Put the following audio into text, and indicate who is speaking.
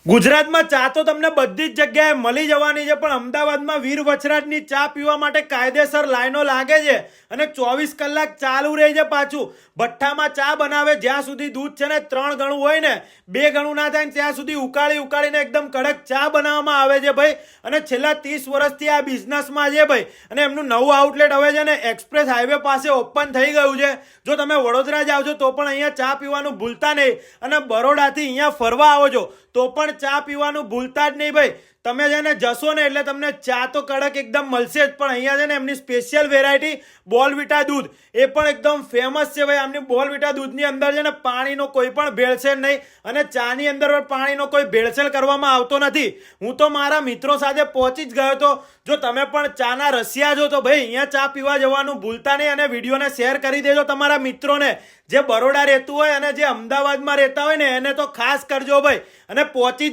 Speaker 1: ગુજરાતમાં ચા તો તમને બધી જ જગ્યાએ મળી જવાની છે, પણ અમદાવાદમાં વીર વછરાજની ચા પીવા માટે કાયદેસર લાઈનો લાગે છે અને 24 કલાક ચાલુ રહે છે. પાછું ભઠ્ઠામાં ચા બનાવે, જ્યાં સુધી દૂધ છે ને 3 ગણું હોય ને 2 ગણું ના થાય ત્યાં સુધી ઉકાળીને એકદમ કડક ચા બનાવવામાં આવે છે ભાઈ. અને છેલ્લા 30 વર્ષથી આ બિઝનેસમાં છે ભાઈ. અને એમનું નવું આઉટલેટ હવે છે ને એક્સપ્રેસ હાઈવે પાસે ઓપન થઈ ગયું છે. જો તમે વડોદરા જાઓ છો તો પણ અહીંયા ચા પીવાનું ભૂલતા નહીં, અને બરોડાથી અહીંયા ફરવા આવો છો તો પણ ચા પીવાનું ભૂલતા જ નહીં ભાઈ. તમે છે ને જશો ને એટલે તમને ચા તો કડક એકદમ મળશે જ, પણ અહીંયા છે ને એમની સ્પેશિયલ વેરાયટી બોર્નવિટા દૂધ એ પણ એકદમ ફેમસ છે ભાઈ. આમની બોર્નવિટા દૂધની અંદર છે ને પાણીનો કોઈ પણ ભેળસેળ નહીં, અને ચાની અંદર પણ પાણીનો કોઈ ભેળસેળ કરવામાં આવતો નથી. હું તો મારા મિત્રો સાથે પહોંચી જ ગયો હતો. જો તમે પણ ચાના રસિયા છો તો ભાઈ અહીંયા ચા પીવા જવાનું ભૂલતા નહીં, અને વિડીયોને શેર કરી દેજો તમારા મિત્રોને. જે બરોડા રહેતું હોય અને જે અમદાવાદમાં રહેતા હોય ને એને તો ખાસ કરજો ભાઈ, અને પહોંચી